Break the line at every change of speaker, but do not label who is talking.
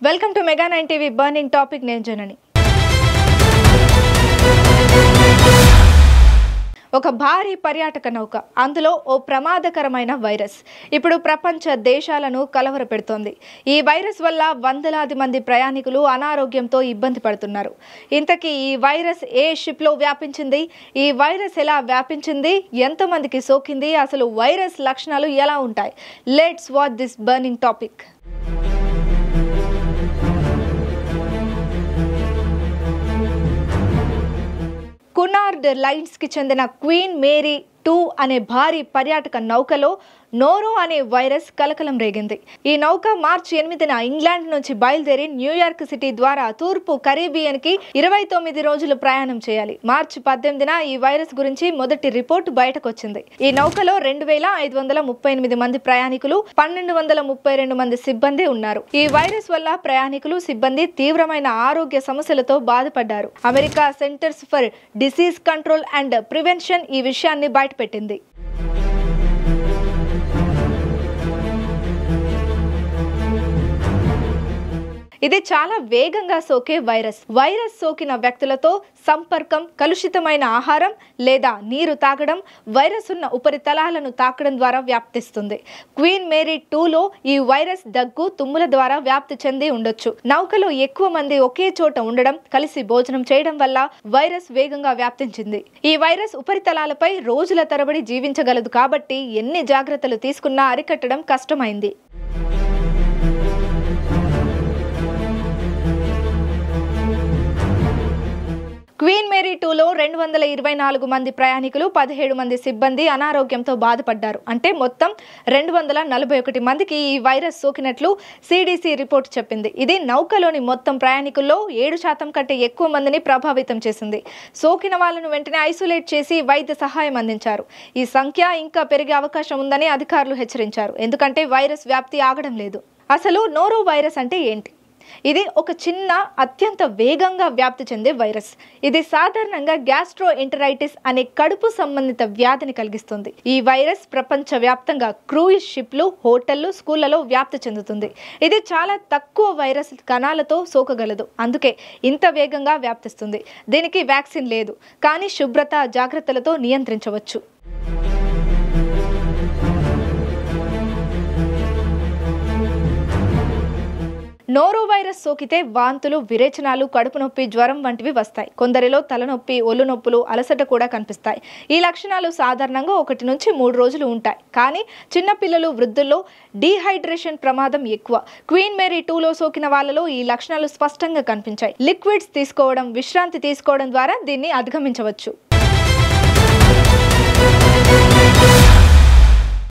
Welcome to mega 9 TV burning topic నేను జనని. ఒక భారీ పర్యాటక నౌక, అందులో ఓ ప్రమాదకరమైన వైరస్ ఇప్పుడు ప్రపంచ దేశాలను కలవరపెడుతోంది. ఈ వైరస్ వల్ల వందలాది మంది ప్రయాణికులు అనారోగ్యంతో ఇబ్బంది పడుతున్నారు. ఇంతకీ ఈ వైరస్ ఏ షిప్లో వ్యాపించింది, ఈ వైరస్ ఎలా వ్యాపించింది, ఎంతమందికి సోకింది, అసలు వైరస్ లక్షణాలు ఎలా ఉంటాయి? Let's watch this burning topic. Cunard Lines కి చెందిన క్వీన్ మేరీ 2 అనే భారీ పర్యాటక నౌకలో నోరో అనే వైరస్ కలకలం రేగింది. ఈ నౌక మార్చి 8న ఇంగ్లాండ్ నుంచి బయలుదేరి న్యూయార్క్ సిటీ ద్వారా తూర్పు కరీబియన్ కి 29 రోజులు ప్రయాణం చేయాలి. మార్చి 18న ఈ వైరస్ గురించి మొదటి రిపోర్ట్ బయటకు వచ్చింది. ఈ నౌకలో 2538 మంది ప్రయాణికులు, 1232 మంది సిబ్బంది ఉన్నారు. ఈ వైరస్ వల్ల ప్రయాణికులు, సిబ్బంది తీవ్రమైన ఆరోగ్య సమస్యలతో బాధపడ్డారు. America centres for disease control and prevention ఈ విషయాన్ని బయటపెట్టింది. ఇది చాలా వేగంగా సోకే వైరస్. వైరస్ సోకిన వ్యక్తులతో సంపర్కం, కలుషితమైన ఆహారం లేదా నీరు తాగడం, వైరస్ ఉన్న ఉపరితలాలను తాకడం ద్వారా వ్యాప్తిస్తుంది. క్వీన్ మేరీ 2లో ఈ వైరస్ దగ్గు, తుమ్ముల ద్వారా వ్యాప్తి చెంది ఉండొచ్చు. నౌకలో ఎక్కువ మంది ఒకే చోట ఉండడం, కలిసి భోజనం చేయడం వల్ల వైరస్ వేగంగా వ్యాప్తించింది. ఈ వైరస్ ఉపరితలాలపై రోజుల తరబడి జీవించగలదు కాబట్టి ఎన్ని జాగ్రత్తలు తీసుకున్నా అరికట్టడం కష్టమైంది. క్వీన్ మేరీ 2లో 224 మంది ప్రయాణికులు, 17 మంది సిబ్బంది అనారోగ్యంతో బాధపడ్డారు. అంటే మొత్తం 241 మందికి ఈ వైరస్ సోకినట్లు CDC రిపోర్ట్ చెప్పింది. ఇది నౌకలోని మొత్తం ప్రయాణికుల్లో 7% కంటే ఎక్కువ మందిని ప్రభావితం చేసింది. సోకిన వాళ్ళను వెంటనే ఐసోలేట్ చేసి వైద్య సహాయం అందించారు. ఈ సంఖ్య ఇంకా పెరిగే అవకాశం ఉందని అధికారులు హెచ్చరించారు. ఎందుకంటే వైరస్ వ్యాప్తి ఆగడం లేదు. అసలు నోరో వైరస్ అంటే ఏంటి? ఇది ఒక చిన్న, అత్యంత వేగంగా వ్యాప్తి చెందే వైరస్. ఇది సాధారణంగా గ్యాస్ట్రోఎంటరైటిస్ అనే కడుపు సంబంధిత వ్యాధిని కలిగిస్తుంది. ఈ వైరస్ ప్రపంచ వ్యాప్తంగా క్రూయిజ్ షిప్లు, హోటళ్లు, స్కూళ్లలో వ్యాప్తి చెందుతుంది. ఇది చాలా తక్కువ వైరస్ కణాలతో సోకగలదు, అందుకే ఇంత వేగంగా వ్యాప్తిస్తుంది. దీనికి వ్యాక్సిన్ లేదు, కానీ శుభ్రత, జాగ్రత్తలతో నియంత్రించవచ్చు. నోరో వైరస్ సోకితే వాంతులు, విరేచనాలు, కడుపు నొప్పి, జ్వరం వంటివి వస్తాయి. కొందరిలో తలనొప్పి, ఒళ్ళు నొప్పులు, అలసట కూడా కనిపిస్తాయి. ఈ లక్షణాలు సాధారణంగా 1 నుంచి 3 రోజులు ఉంటాయి. కానీ చిన్నపిల్లలు, వృద్ధుల్లో డీహైడ్రేషన్ ప్రమాదం ఎక్కువ. క్వీన్ మేరీ 2లో సోకిన వాళ్ళలో ఈ లక్షణాలు స్పష్టంగా కనిపించాయి. లిక్విడ్స్ తీసుకోవడం, విశ్రాంతి తీసుకోవడం ద్వారా దీన్ని అధిగమించవచ్చు.